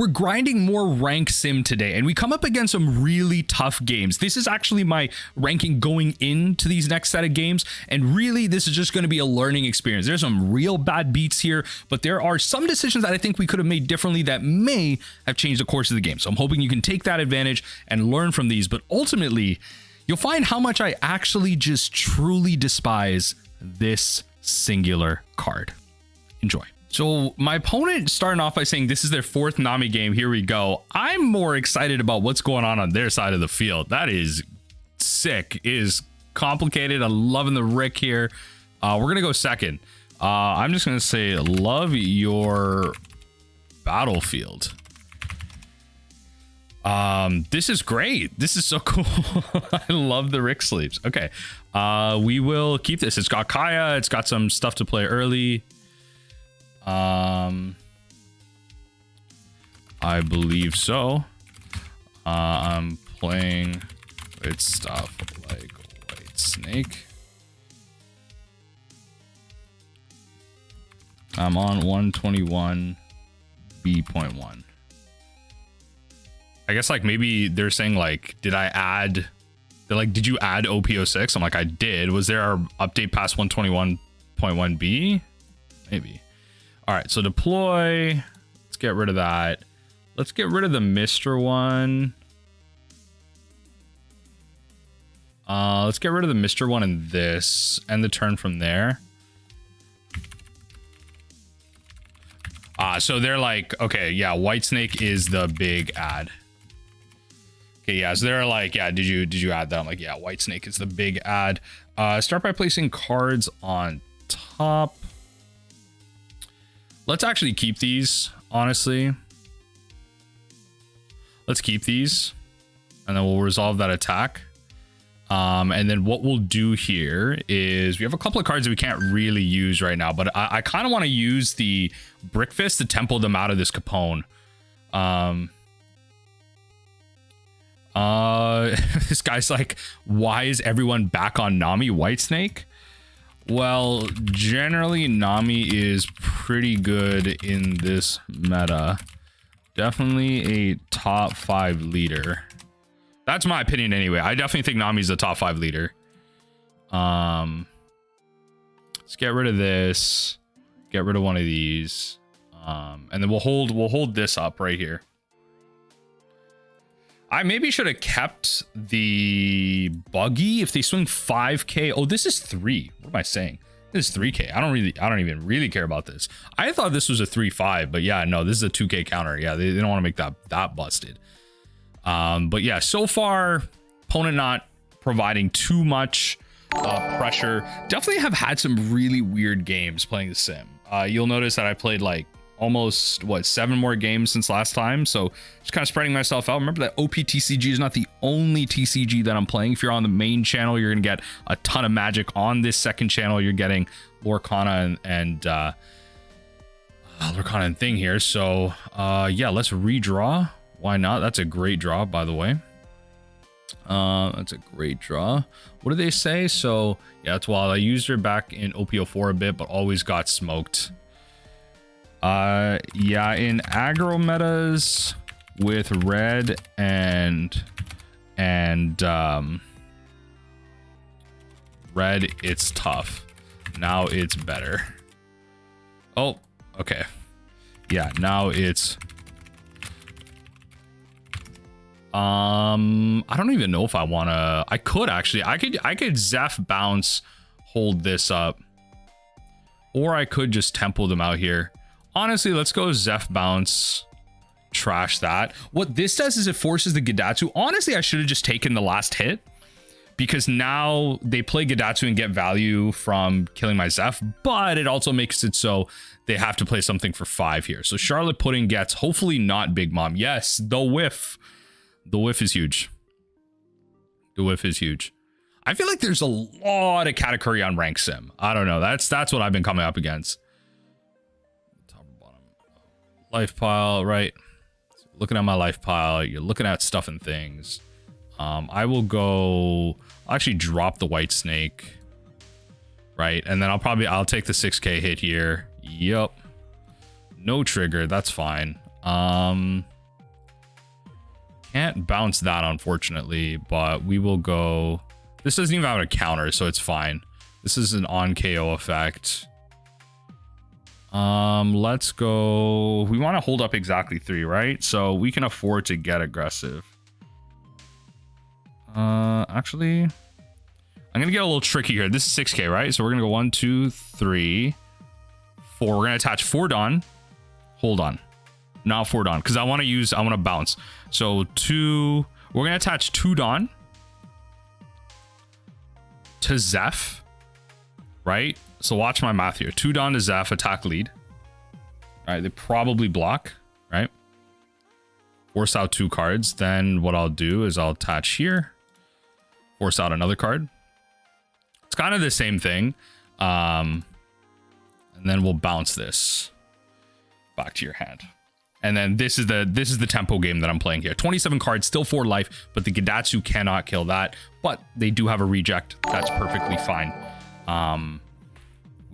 we're grinding more rank sim today, and we come up against some really tough games. This is actually my ranking going into these next set of games, and really this is just going to be a learning experience. There's some real bad beats here, but there are some decisions that I think we could have made differently that may have changed the course of the game. So I'm hoping you can take that advantage and learn from these, but ultimately you'll find how much I actually just truly despise this singular card. Enjoy. So my opponent starting off by saying this is their 4th Nami game. Here we go. I'm more excited about what's going on their side of the field. That is sick. It is complicated. I'm loving the Rick here. We're going to go second. I'm just going to say love your battlefield. This is great. This is so cool. I love the Rick sleeps. Okay. We will keep this. It's got Kaya. It's got some stuff to play early. I believe so. I'm playing with stuff like White Snake. I'm on 121B.1. I guess like maybe they're saying like, did I add? They're like, did you add OP06? I'm like, I did. Was there an update past 121.1B? Maybe. All right, so deploy. Let's get rid of that. Let's get rid of the Mr. one. Let's get rid of the Mr. one and this, and the turn from there. So they're like, okay, yeah, White Snake is the big ad. Okay, yeah, so they're like, yeah, did you add that? I'm like, yeah, White Snake is the big ad. Start by placing cards on top. Let's actually keep these, honestly. Let's keep these, and then we'll resolve that attack. And then what we'll do here is we have a couple of cards that we can't really use right now, but I kind of want to use the Brick Fist to tempo them out of this Capone. This guy's like, why is everyone back on Nami White Snake? Well, generally Nami is pretty good in this meta. Definitely a top 5 leader. That's my opinion anyway. I definitely think Nami's a top 5 leader. Let's get rid of this. Get rid of one of these. And then we'll hold this up right here. I maybe should have kept the buggy if they swing 5k. Oh, this is 3. What am I saying? This is 3k. I don't even really care about this. I thought this was a 3-5, but yeah, no, this is a 2k counter. Yeah, they don't want to make that busted. But yeah, so far, opponent not providing too much pressure. Definitely have had some really weird games playing the sim. You'll notice that I played like almost 7 more games since last time, so just kind of spreading myself out. Remember that OPTCG is not the only TCG that I'm playing. If you're on the main channel, you're gonna get a ton of magic. On this second channel, you're getting Lorcana and Lorcana and thing here. So yeah, let's redraw. Why not? That's a great draw, by the way. That's a great draw. What do they say? So yeah, it's wild. I used her back in OP04 a bit, but always got smoked. Yeah, in aggro metas with red and red, it's tough. Now it's better. Oh, okay. Yeah, now it's I don't even know if I want to. I could actually. I could Zeph bounce, hold this up, or I could just tempo them out here. Honestly, let's go Zeph bounce, trash that. What this does is it forces the Gidatsu. Honestly, I should have just taken the last hit, because now they play Gidatsu and get value from killing my Zeph, but it also makes it so they have to play something for 5 here. So Charlotte Pudding gets hopefully not Big Mom. Yes, the whiff. The whiff is huge. The whiff is huge. I feel like there's a lot of category on rank sim. I don't know. That's what I've been coming up against. Top or bottom. Life pile, right? So looking at my life pile, you're looking at stuff and things. I will go. I'll actually drop the White Snake, right? And then I'll take the 6k hit here. Yup. No trigger. That's fine. Can't bounce that, unfortunately, but we will go. This doesn't even have a counter, so it's fine. This is an on KO effect. Let's go. We want to hold up exactly 3, right? So we can afford to get aggressive. Actually, I'm gonna get a little tricky here. This is 6k, right? So we're gonna go 1, 2, 3, 4. We're gonna attach 4 Dawn. Hold on, not 4 Dawn, because I want to bounce. So 2. We're gonna attach 2 Dawn to Zeph, right? So watch my math here. 2 Dawn to Zeph, attack lead. All right, they probably block, right? Force out 2 cards. Then what I'll do is I'll attach here, force out another card. It's kind of the same thing. And then we'll bounce this back to your hand. And then this is the tempo game that I'm playing here. 27 cards, still 4 life, but the Gidatsu cannot kill that. But they do have a reject. That's perfectly fine.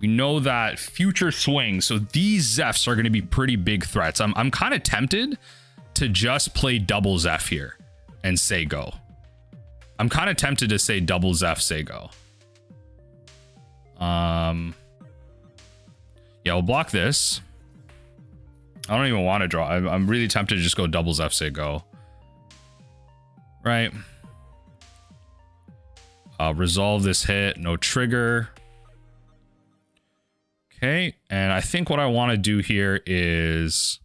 We know that future swings, so these Zephs are going to be pretty big threats. I'm kind of tempted to just play double Zeph here and say go. I'm kind of tempted to say double Zeph, say go. Yeah, we'll block this. I don't even want to draw. I'm really tempted to just go double Zeph, say go. Right. Resolve this hit, no trigger. Okay, and I think what I want to do here is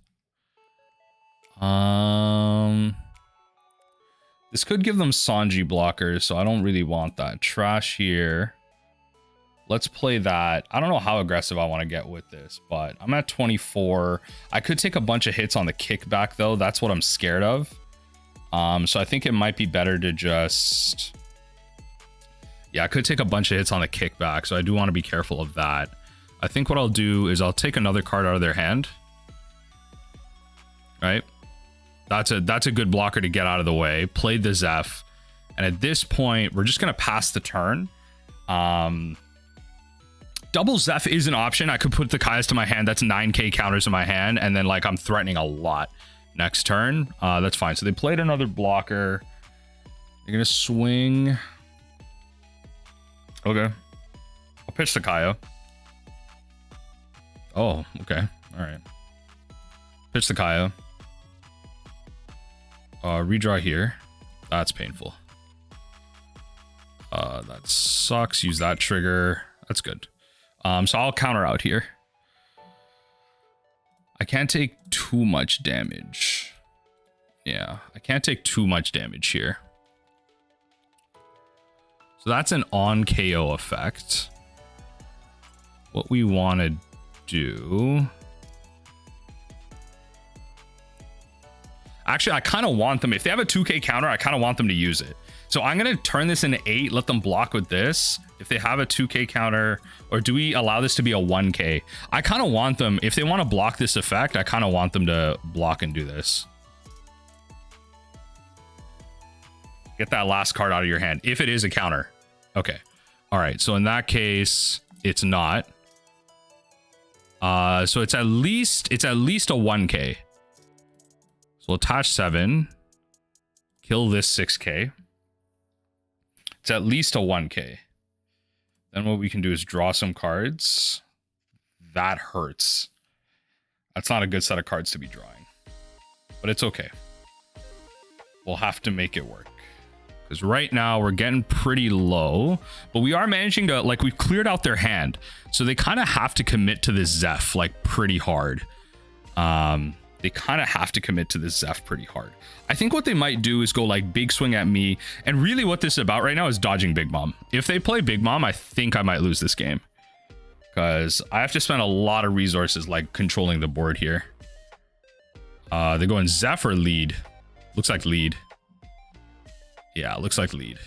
this could give them Sanji blockers, so I don't really want that. Trash here. Let's play that. I don't know how aggressive I want to get with this, but I'm at 24. I could take a bunch of hits on the kickback though. That's what I'm scared of. So I think it might be better to just, yeah, I could take a bunch of hits on the kickback, so I do want to be careful of that. I think what I'll do is I'll take another card out of their hand. Right? That's a good blocker to get out of the way. Play the Zeph. And at this point, we're just going to pass the turn. Double Zeph is an option. I could put the Kaias to my hand. That's 9k counters in my hand. And then like I'm threatening a lot next turn. That's fine. So they played another blocker. They're going to swing. Okay. I'll pitch the Kaya. Oh, okay. All right. Pitch the Kaya. Redraw here. That's painful. That sucks. Use that trigger. That's good. So I'll counter out here. I can't take too much damage. Yeah, I can't take too much damage here. So that's an on KO effect. What we want to do, actually I kind of want them, if they have a 2k counter, I kind of want them to use it. So I'm going to turn this into 8, let them block with this if they have a 2k counter, or do we allow this to be a 1k? I kind of want them, if they want to block this effect, I kind of want them to block and do this. Get that last card out of your hand if it is a counter. Okay, all right, so in that case it's not. So it's at least a 1k. So we'll attach 7, kill this 6k. It's at least a 1k. Then what we can do is draw some cards. That hurts. That's not a good set of cards to be drawing, but it's okay. We'll have to make it work. Because right now we're getting pretty low, but we are managing to, like, we've cleared out their hand. So they kind of have to commit to this Zeph like pretty hard. They kind of have to commit to this Zeph pretty hard. I think what they might do is go like big swing at me. And really what this is about right now is dodging Big Mom. If they play Big Mom, I think I might lose this game. Because I have to spend a lot of resources like controlling the board here. They're going Zeph or lead. Looks like lead. Yeah, it looks like lead.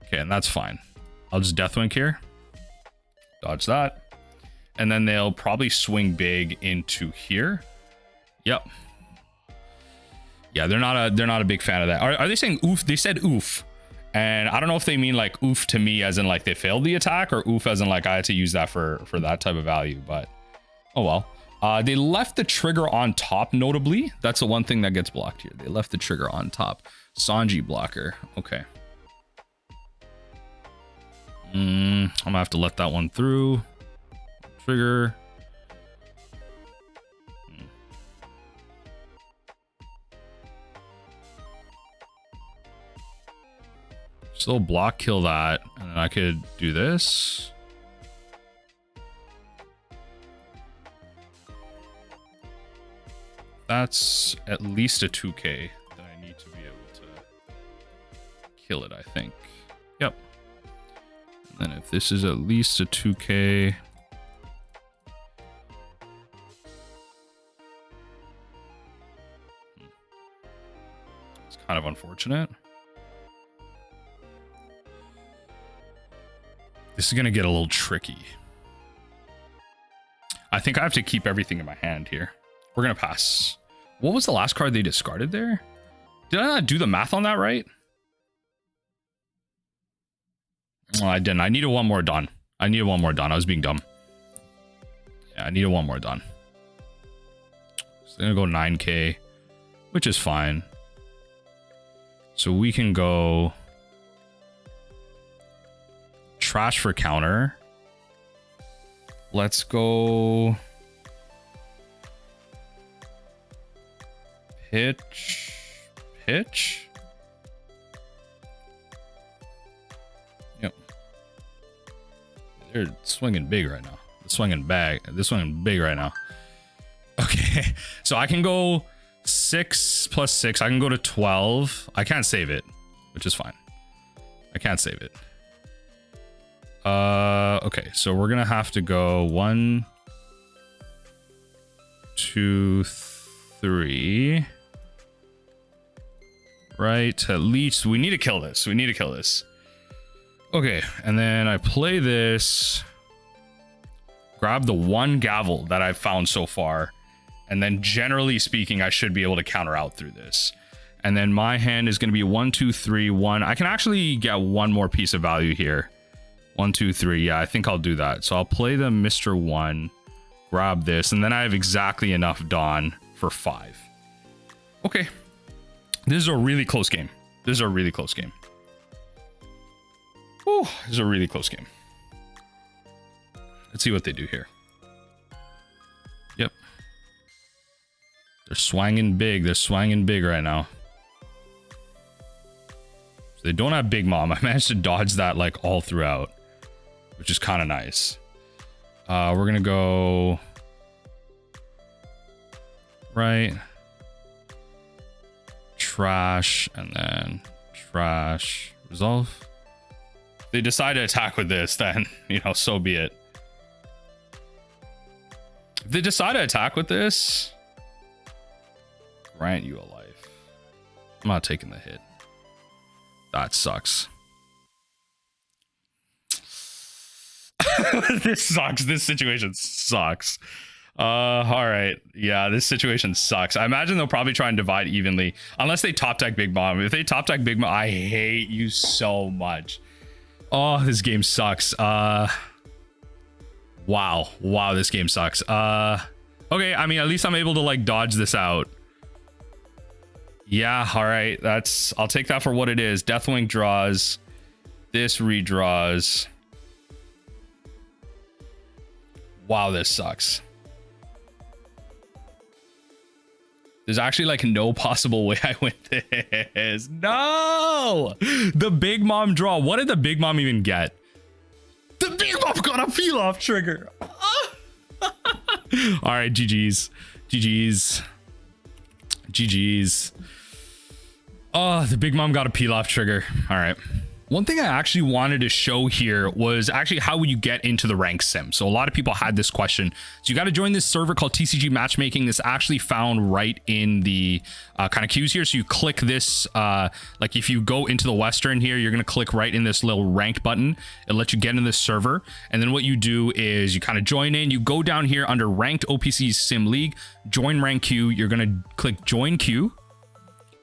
Okay, and that's fine. I'll just Deathwink here. Dodge that. And then they'll probably swing big into here. Yep. Yeah, they're not a big fan of that. Are they saying oof? They said oof. And I don't know if they mean like oof to me as in like they failed the attack, or oof as in like I had to use that for that type of value, but oh well. They left the trigger on top, notably. That's the one thing that gets blocked here. They left the trigger on top. Sanji blocker. Okay. I'm gonna have to let that one through. Trigger. Still block kill that, and then I could do this. That's at least a 2k that I need to be able to kill it, I think. Yep. And then if this is at least a 2k, it's kind of unfortunate. This is going to get a little tricky. I think I have to keep everything in my hand here. We're going to pass. What was the last card they discarded there? Did I not do the math on that right? Oh, I didn't. I needed one more done. I was being dumb. Yeah, I needed one more done. So they're going to go 9k, which is fine. So we can go trash for counter. Let's go pitch. Yep. They're swinging big right now. They're swinging big right now. Okay, so I can go 6 plus 6. I can go to 12. I can't save it, which is fine. I can't save it. Okay, so we're gonna have to go 1, 2, 3. Right, at least we need to kill this. Okay, and then I play this, grab the one gavel that I've found so far, and then generally speaking, I should be able to counter out through this. And then my hand is going to be 1, 2, 3, 1. I can actually get one more piece of value here. 1, 2, 3. Yeah, I think I'll do that. So I'll play the Mr. 1, grab this, and then I have exactly enough Dawn for 5. Okay. This is a really close game. Ooh, this is a really close game. Let's see what they do here. Yep. They're swanging big. Right now. So they don't have Big Mom. I managed to dodge that like all throughout, which is kind of nice. We're going to go right. Trash, and then trash, resolve. If they decide to attack with this, then, you know, so be it. If they decide to attack with this, grant you a life. I'm not taking the hit. That sucks. This sucks. This situation sucks. All right. Yeah, this situation sucks. I imagine they'll probably try and divide evenly unless they top deck Big Mom. If they top deck Big Mom, I hate you so much. Oh, this game sucks. Wow, this game sucks. Okay, I mean, at least I'm able to like dodge this out. Yeah, all right. I'll take that for what it is. Deathwing draws. This redraws. Wow, this sucks. There's actually like no possible way I win this. No! The Big Mom draw. What did the Big Mom even get? The Big Mom got a peel off trigger. All right, GG's. Oh, the Big Mom got a peel off trigger. All right. One thing I actually wanted to show here was actually how would you get into the rank sim? So a lot of people had this question. So you got to join this server called TCG Matchmaking. This actually found right in the kind of queues here. So you click this, like if you go into the Western here, you're going to click right in this little ranked button. It'll let you get in this server. And then what you do is you kind of join in. You go down here under Ranked OPC Sim League, join rank queue. You're going to click join queue.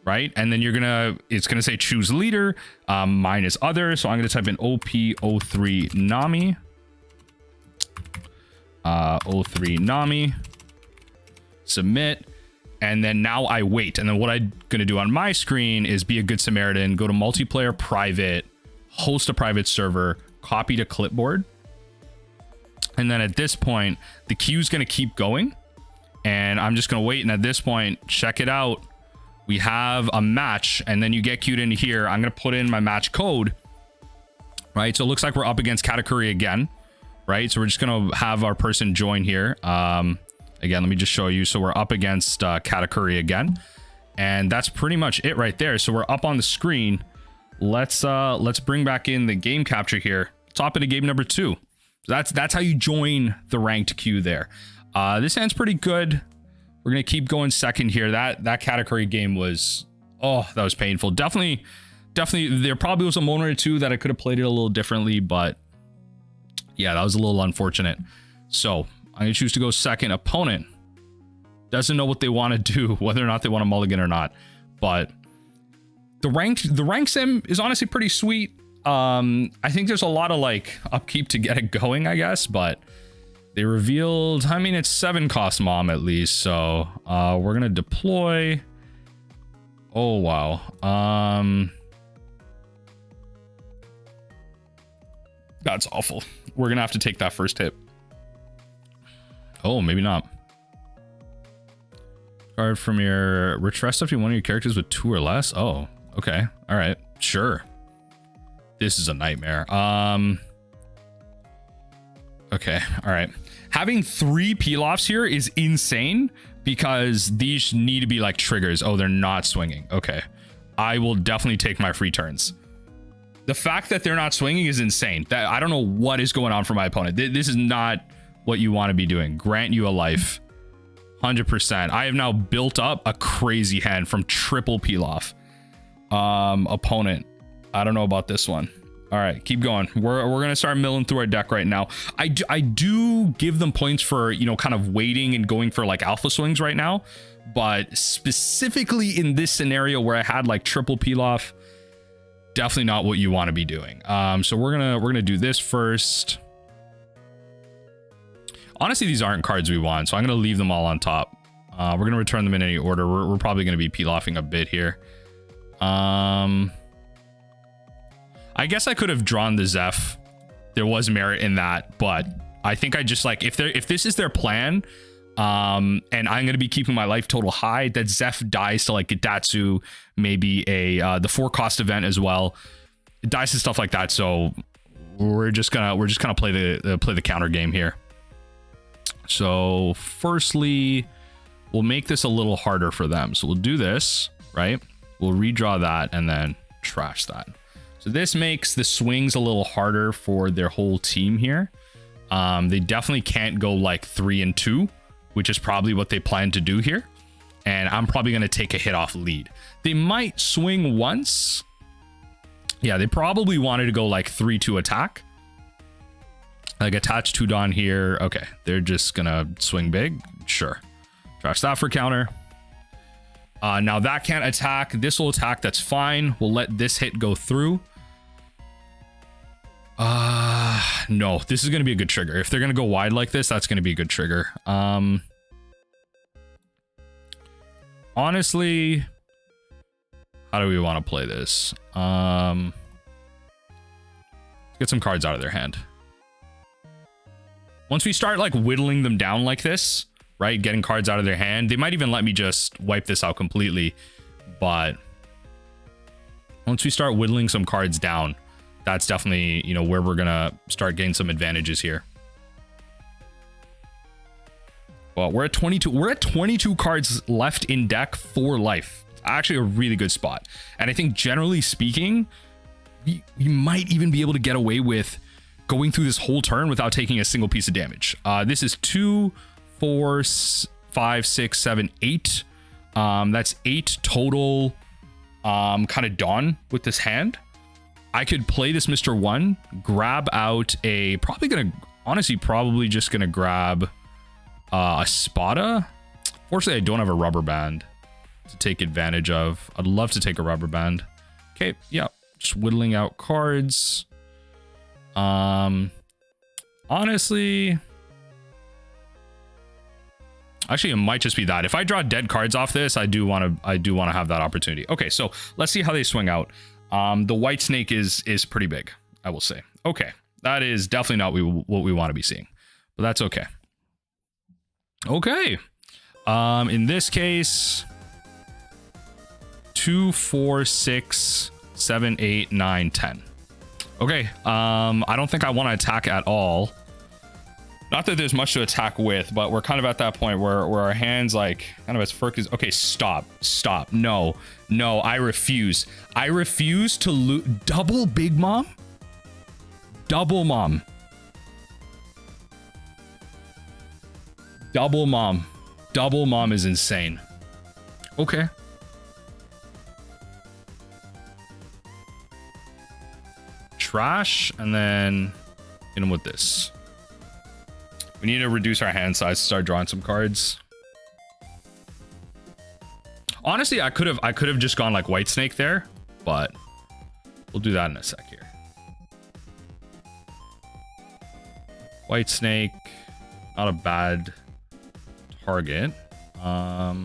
Right, and then it's gonna say choose leader. Mine is other, so I'm gonna type in OP03 Nami. 03 Nami. submit, and then now I wait. And then what I'm going to do on my screen is be a good Samaritan, go to multiplayer private, host a private server, copy to clipboard. And then at this point, the queue is going to keep going, and I'm just going to wait. And at this point, check it out. We have a match, and then you get queued into here. I'm going to put in my match code, right? So it looks like we're up against Katakuri again, right? So we're just going to have our person join here. Again, let me just show you. So we're up against Katakuri again, and that's pretty much it right there. So we're up on the screen. Let's bring back in the game capture here. Top into game number 2. That's how you join the ranked queue there. This hand's pretty good. We're gonna keep going second here. That category game was, oh, that was painful. Definitely there probably was a moment or two that I could have played it a little differently, but yeah, that was a little unfortunate. So I'm gonna choose to go second. Opponent doesn't know what they want to do, whether or not they want a mulligan or not. But the rank sim is honestly pretty sweet. I think there's a lot of like upkeep to get it going, I guess, but they revealed, I mean, it's 7 cost mom at least. So we're gonna deploy. Oh wow. That's awful. We're gonna have to take that first hit. Oh, maybe not. Card from your rich rest up to one of your characters with 2 or less. Oh, okay. All right, sure. This is a nightmare. Okay, all right. Having 3 peel-offs here is insane because these need to be like triggers. Oh, they're not swinging. Okay, I will definitely take my free turns. The fact that they're not swinging is insane. That I don't know what is going on for my opponent. This is not what you want to be doing. Grant you a life. 100%. I have now built up a crazy hand from triple peel-off. Opponent, I don't know about this one. All right, keep going. We're gonna start milling through our deck right now. I do give them points for, you know, kind of waiting and going for like alpha swings right now, but specifically in this scenario where I had like triple peel off, definitely not what you want to be doing. So we're gonna do this first. Honestly, these aren't cards we want, so I'm gonna leave them all on top. We're gonna return them in any order. We're probably gonna be peel offing a bit here. I guess I could have drawn the Zeph. There was merit in that, but I think I just like, if this is their plan, and I'm gonna be keeping my life total high, that Zeph dies to like Gidatsu, maybe the 4 cost event as well. It dies to stuff like that, so we're just gonna play the counter game here. So firstly, we'll make this a little harder for them. So we'll do this, right? We'll redraw that and then trash that. So this makes the swings a little harder for their whole team here. They definitely can't go like 3 and 2, which is probably what they plan to do here. And I'm probably going to take a hit off lead. They might swing once. Yeah, they probably wanted to go like 3-2 attack. Like attach 2 Dawn here. Okay, they're just going to swing big. Sure. Trash that for counter. Now that can't attack. This will attack. That's fine. We'll let this hit go through. No, this is going to be a good trigger. If they're going to go wide like this, that's going to be a good trigger. Honestly, how do we want to play this? Let's get some cards out of their hand. Once we start like whittling them down like this, right, getting cards out of their hand, they might even let me just wipe this out completely. But once we start whittling some cards down, that's definitely, you know, where we're gonna start getting some advantages here. Well, we're at 22. We're at 22 cards left in deck for life. Actually, a really good spot. And I think generally speaking, we might even be able to get away with going through this whole turn without taking a single piece of damage. This is 2, 4, 5, 6, 7, 8. That's 8 total kind of Dawn with this hand. I could play this Mr. 1, grab out a, probably just gonna grab a Spada. Fortunately, I don't have a rubber band to take advantage of. I'd love to take a rubber band. Okay, yeah, just whittling out cards. Honestly, Actually, it might just be that. If I draw dead cards off this, I do want to have that opportunity. Okay, so let's see how they swing out. The white snake is pretty big, I will say. Okay, that is definitely not what we want to be seeing, but that's okay. Okay. In this case, 2, 4, 6, 7, 8, 9, 10. Okay. I don't think I want to attack at all. Not that there's much to attack with, but we're kind of at that point where our hands like kind of as furk is. Okay, stop. No, I refuse. I refuse to lose. Double Big Mom? Double Mom. Double Mom. Double Mom is insane. Okay. Trash, and then hit him with this. We need to reduce our hand size to start drawing some cards. Honestly, I could have just gone like White Snake there, but we'll do that in a sec here. White Snake, not a bad target. Right.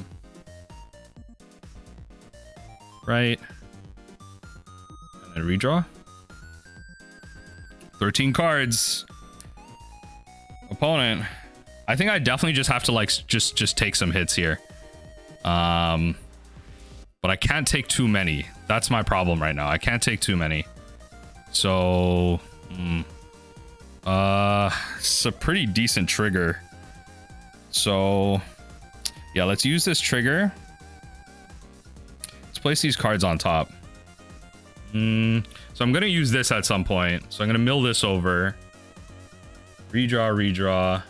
And then redraw. 13 cards. Opponent. I think I definitely just have to like just take some hits here. But I can't take too many. That's my problem right now. I can't take too many. So it's a pretty decent trigger. So yeah, let's use this trigger. Let's place these cards on top. So I'm gonna use this at some point. So I'm gonna mill this over. Redraw.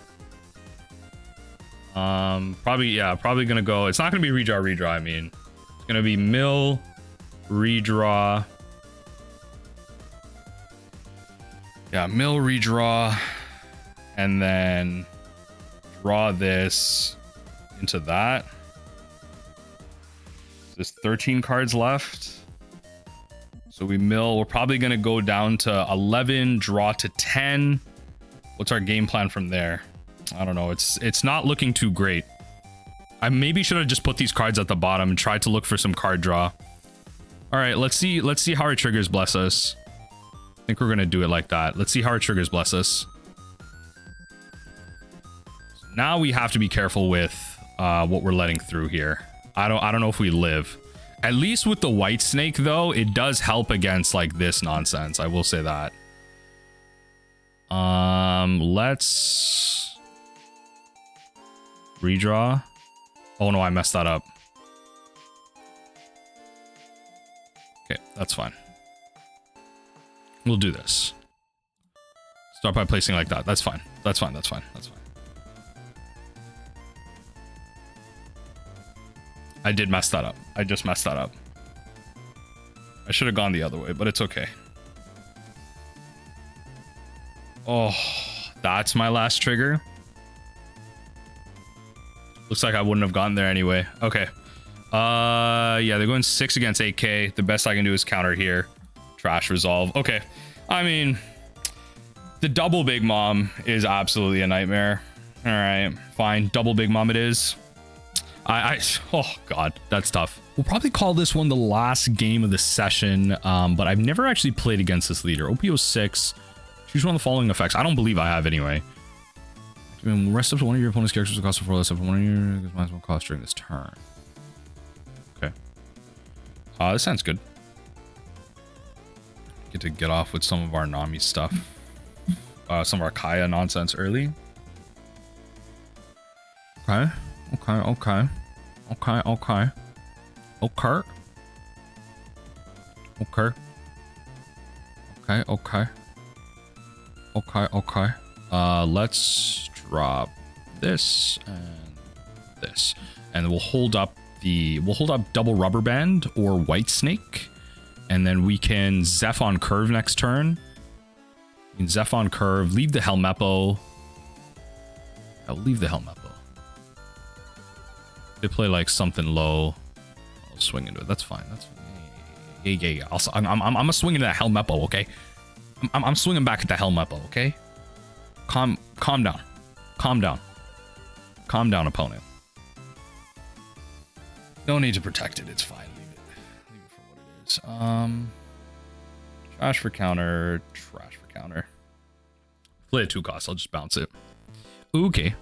Probably gonna go. It's not gonna be redraw. I mean, it's gonna be mill, redraw. Yeah, mill, redraw, and then draw this into that. There's 13 cards left. So we mill. We're probably gonna go down to 11, draw to 10. What's our game plan from there? I don't know. It's not looking too great. I maybe should have just put these cards at the bottom and tried to look for some card draw. All right, let's see how our triggers bless us. I think we're gonna do it like that. Let's see how our triggers bless us. So now we have to be careful with what we're letting through here. I don't know if we live. At least with the White Snake though, it does help against like this nonsense. I will say that. Let's redraw. Oh no, I messed that up. Okay, that's fine. We'll do this. Start by placing like that. That's fine. That's fine. I did mess that up. I just messed that up. I should have gone the other way, but it's okay. Oh, that's my last trigger. Looks like I wouldn't have gotten there anyway. Okay. Yeah, they're going 6 against 8k. The best I can do is counter here. Trash resolve. Okay. I mean, the double Big Mom is absolutely a nightmare. All right, fine. Double Big Mom it is. Oh god, that's tough. We'll probably call this one the last game of the session, but I've never actually played against this leader. OP06. Choose one of the following effects. I don't believe I have anyway. Rest up to one of your opponent's characters will cost 4 less if one of your maximum cost during this turn. Okay. This sounds good. Get to get off with some of our Nami stuff. Some of our Kaya nonsense early. Okay. Okay. Let's drop this and this, and we'll hold up double Rubber Band or White Snake, and then we can Zeph on curve next turn. We can Zeph on curve, leave the Helmeppo. I'll leave the Helmeppo. They play like something low. I'll swing into it. That's fine. That's fine. Yeah. I'm gonna swing into that Helmeppo, okay? I'm swinging back at the Helmeppo, okay? Calm down. Calm down, opponent. No need to protect it. It's fine. Leave it. Leave it for what it is. Trash for counter. Trash for counter. Play at 2 costs. I'll just bounce it. Okay.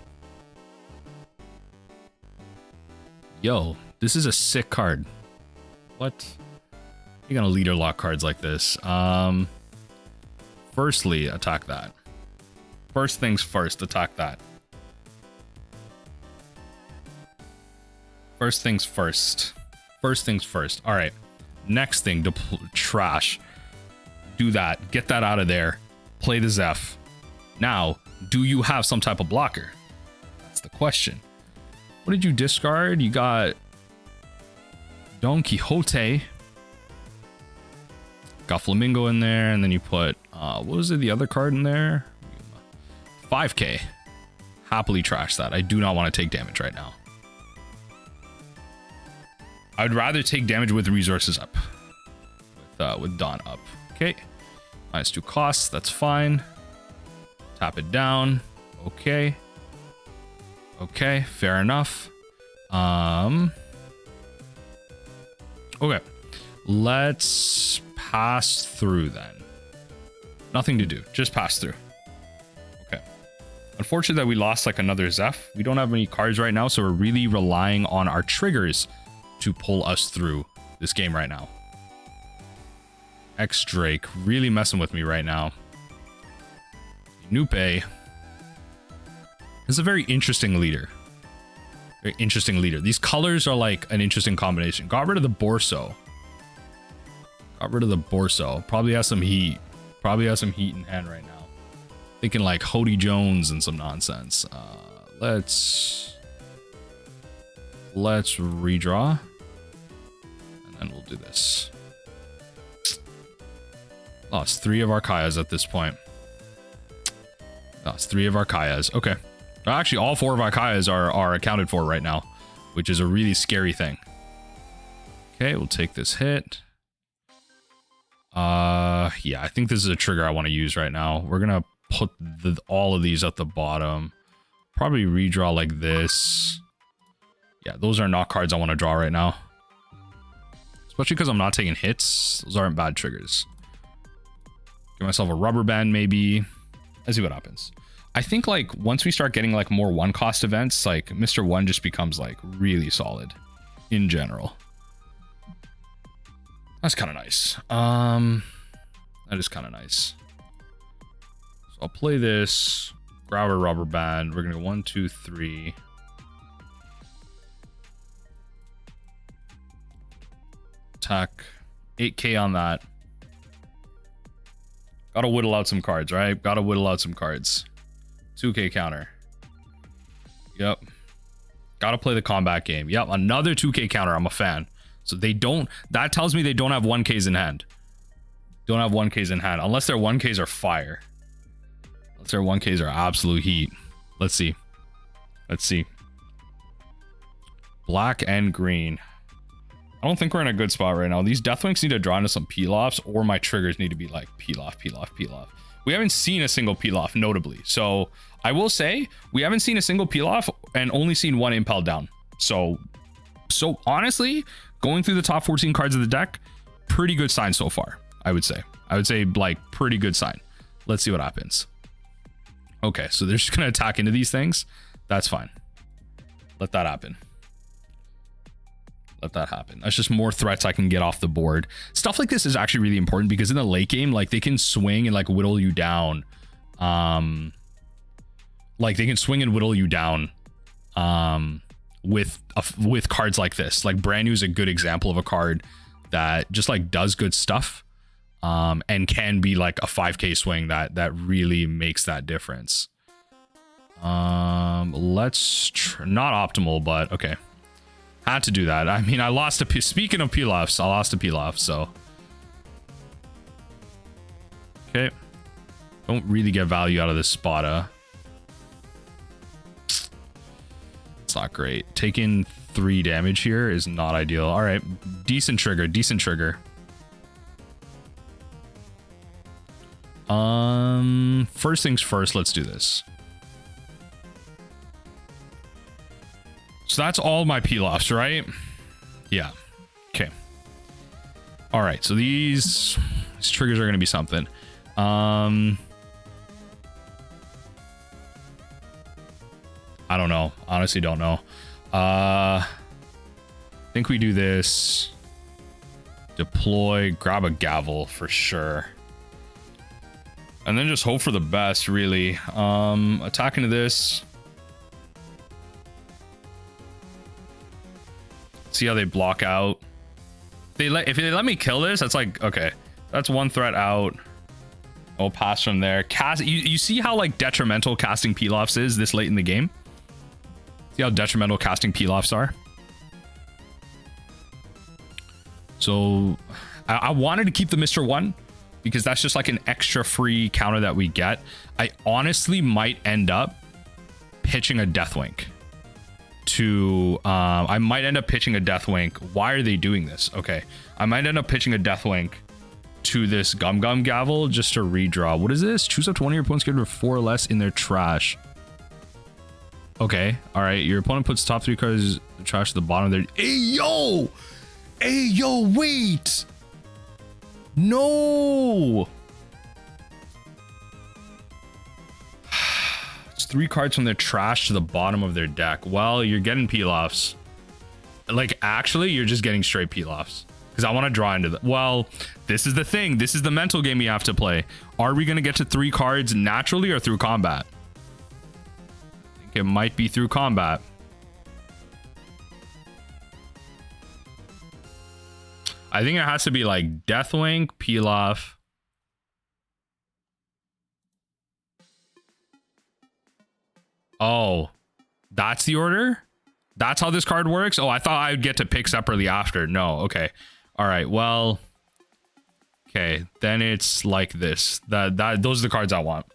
Yo, this is a sick card. What? You're gonna leader lock cards like this. Firstly, attack that. First things first, attack that. First things first. First things first. All right. Next thing, trash. Do that. Get that out of there. Play the Zeph. Now, do you have some type of blocker? That's the question. What did you discard? You got Don Quixote. Got Flamingo in there, and then you put, what was it, the other card in there? 5k. Happily trash that. I do not want to take damage right now. I'd rather take damage with resources up. With Dawn up. Okay. -2 costs. That's fine. Tap it down. Okay. Okay. Fair enough. Okay. Let's pass through then. Nothing to do. Just pass through. Okay. Unfortunate that we lost like another Zeph. We don't have any cards right now, so we're really relying on our triggers to pull us through this game right now. X Drake really messing with me right now. Nupe is a very interesting leader. Very interesting leader. These colors are like an interesting combination. Got rid of the Borso. Got rid of the Borso. Probably has some heat. Probably has some heat in hand right now. Thinking like Hody Jones and some nonsense. Let's redraw. And then we'll do this. Lost 3 of our Kayas at this point. Lost 3 of our Kayas. Okay. Actually, all 4 of our Kayas are accounted for right now, which is a really scary thing. Okay, we'll take this hit. Yeah, I think this is a trigger I want to use right now. We're gonna put all of these at the bottom. Probably redraw like this. Yeah, those are not cards I want to draw right now. Especially because I'm not taking hits. Those aren't bad triggers. Give myself a rubber band maybe. Let's see what happens. I think like once we start getting like more 1-cost events, like Mr. 1 just becomes like really solid in general. That's kind of nice. That is kind of nice. So I'll play this. Grab a rubber band. We're gonna go 1, 2, 3. Attack. 8k on that. Gotta whittle out some cards, right? Gotta whittle out some cards. 2k counter. Yep. Gotta play the combat game. Yep, another 2k counter. I'm a fan. So they don't... That tells me they don't have 1ks in hand. Don't have 1ks in hand. Unless their 1ks are fire. Unless their 1ks are absolute heat. Let's see. Let's see. Black and green. I don't think we're in a good spot right now. These Deathwinks need to draw into some peel-offs, or my triggers need to be like peel-off, peel-off, peel-off. We haven't seen a single peel-off, notably. So I will say, we haven't seen a single peel-off and only seen 1 impel down. So honestly, going through the top 14 cards of the deck, pretty good sign so far, I would say. I would say, like, pretty good sign. Let's see what happens. Okay, so they're just going to attack into these things. That's fine. Let that happen. Let that happen. That's just more threats I can get off the board. Stuff like this is actually really important because in the late game, like, they can swing and like whittle you down. Like they can swing and whittle you down with cards like this. Like Brand New is a good example of a card that just like does good stuff and can be like a 5k swing that really makes that difference. Let's not optimal, but okay. Had to do that. I mean, I lost a... Speaking of peel-offs, I lost a peel-off, so... Okay. Don't really get value out of this spotta. It's not great. Taking 3 damage here is not ideal. All right. Decent trigger. Decent trigger. First things first, let's do this. So that's all my peel-offs, right? Yeah. Okay. All right. So these triggers are going to be something. I don't know. Honestly, don't know. I think we do this. Deploy, grab a gavel for sure. And then just hope for the best, really. Attacking to this. See how they block out. If they let me kill this, that's like, okay. That's one threat out. I'll pass from there. You see how like detrimental casting Pilafs is this late in the game? See how detrimental casting Pilafs are? So I wanted to keep the Mr. 1 because that's just like an extra free counter that we get. I honestly might end up pitching a Deathwink to I might end up pitching a Deathwink. Why are they doing this? Okay, I might end up pitching a Deathwink to this Gum Gum Gavel just to redraw. What is this? Choose up to one of your opponent's cards with 4 or less in their trash. Okay, all right. Your opponent puts top 3 cards in the trash at the bottom of their. Hey yo, wait. No. It's 3 cards from their trash to the bottom of their deck. Well, you're getting Pilafs. Like, actually, you're just getting straight Pilafs. Because I want to draw into the... Well, this is the thing. This is the mental game you have to play. Are we going to get to 3 cards naturally or through combat? I think it might be through combat. I think it has to be like Deathwink, Pilaf. Oh, that's the order? That's how this card works? Oh, I thought I would get to pick separately after. No, okay. All right, well. Okay, then it's like this. Those are the cards I want.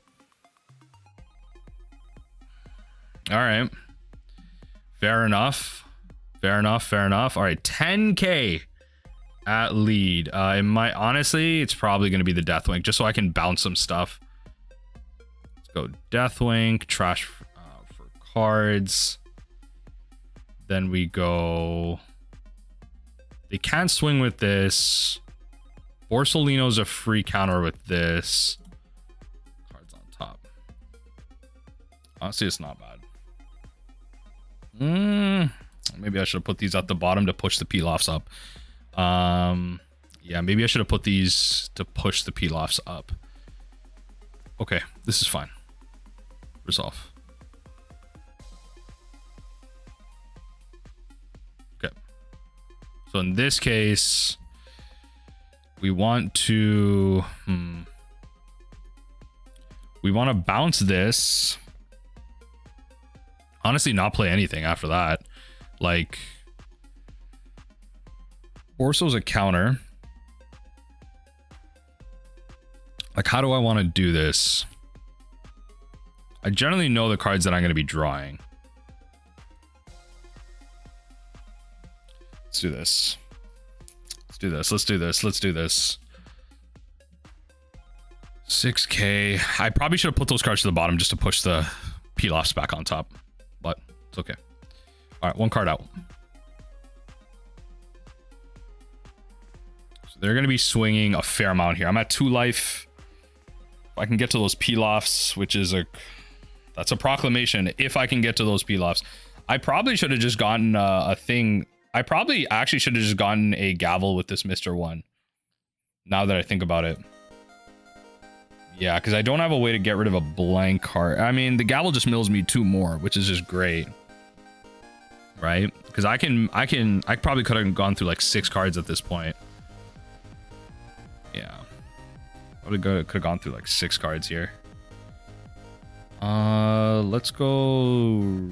All right. Fair enough. Fair enough, fair enough. All right, 10K. At lead. It might, honestly, it's probably going to be the Deathwink just so I can bounce some stuff. Let's go Deathwink, trash for cards. Then we go. They can't swing with this. Borsalino's a free counter with this. Cards on top. Honestly, it's not bad. Maybe I should have put these at the bottom to push the Pilafs up. Yeah, maybe I should have put these to push the Pilafs up. Okay, this is fine. Resolve. Okay. So in this case, we want to we want to bounce this. Honestly, not play anything after that. Like, Orso's a counter. Like, how do I want to do this? I generally know the cards that I'm going to be drawing. Let's do this. Let's do this. Let's do this. Let's do this. 6K. I probably should have put those cards to the bottom just to push the Pilafs back on top. But it's okay. All right, 1 card out. So they're going to be swinging a fair amount here. I'm at 2 life. If I can get to those Pilafs, which is that's a proclamation. If I can get to those Pilafs, I probably should have just gotten a thing. I probably actually should have just gotten a gavel with this Mr. 1. Now that I think about it. Yeah, because I don't have a way to get rid of a blank card. I mean, the gavel just mills me 2 more, which is just great. Right? Because I probably could have gone through like 6 cards at this point. Yeah. Could have gone through like 6 cards here. Let's go.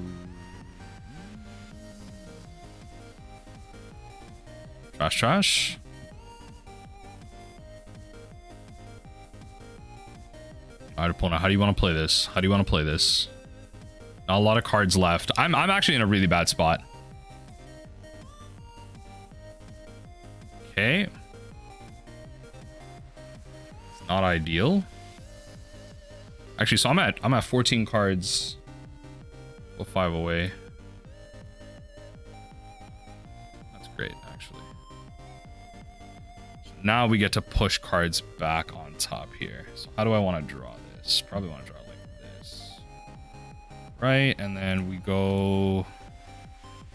Trash. All right, opponent, how do you want to play this? How do you want to play this? Not a lot of cards left. I'm actually in a really bad spot. Okay. It's not ideal. Actually, so I'm at 14 cards. Go 5 away. That's great, actually. Now we get to push cards back on top here. So how do I want to draw this? Probably want to draw it like this. Right, and then we go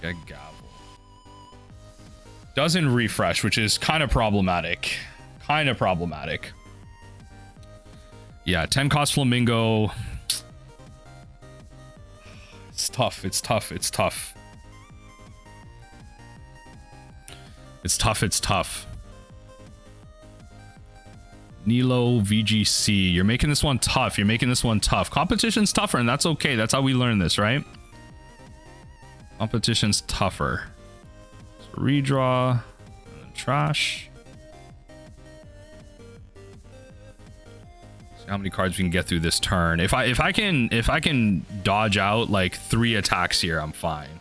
get gavel. Doesn't refresh, which is kind of problematic. Kind of problematic. Yeah, 10 cost flamingo. It's tough. It's tough. It's tough. It's tough. It's tough. Nilo VGC. You're making this one tough. You're making this one tough. Competition's tougher, and that's okay. That's how we learn this, right? Competition's tougher. So redraw. And then trash. See how many cards we can get through this turn. If I can dodge out like 3 attacks here, I'm fine.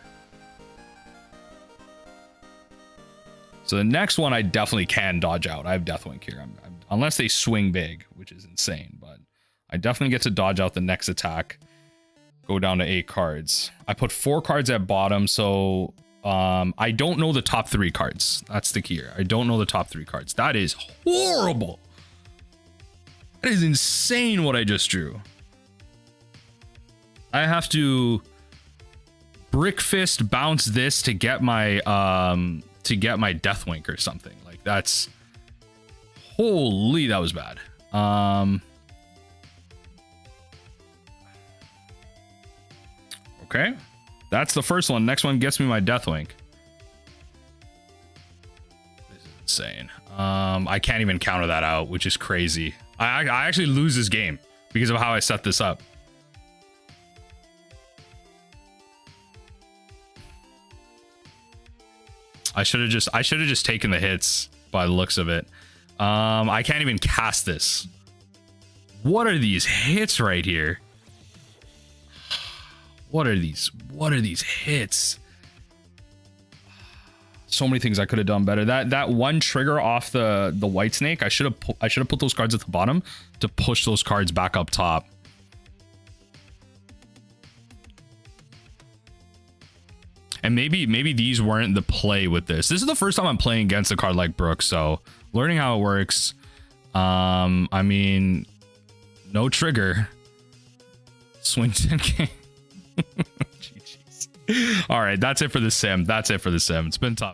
So the next one I definitely can dodge out. I have Deathwing here. Unless they swing big, which is insane. But I definitely get to dodge out the next attack. Go down to 8 cards. I put 4 cards at bottom, so I don't know the top 3 cards. That's the key here. I don't know the top 3 cards. That is horrible. That is insane what I just drew. I have to brick fist bounce this to get my Deathwink or something. Like that's holy, that was bad. Okay. That's the first one. Next one gets me my Deathwink. This is insane. I can't even counter that out, which is crazy. I actually lose this game because of how I set this up. I should have just taken the hits by the looks of it. I can't even cast this. What are these hits right here? What are these hits? So many things I could have done better. That one trigger off the white snake, I should have put those cards at the bottom to push those cards back up top. And maybe these weren't the play with this. This is the first time I'm playing against a card like Brook, so learning how it works. I mean, no trigger. Swing 10K. GG's. All right, that's it for the sim. That's it for the sim. It's been tough.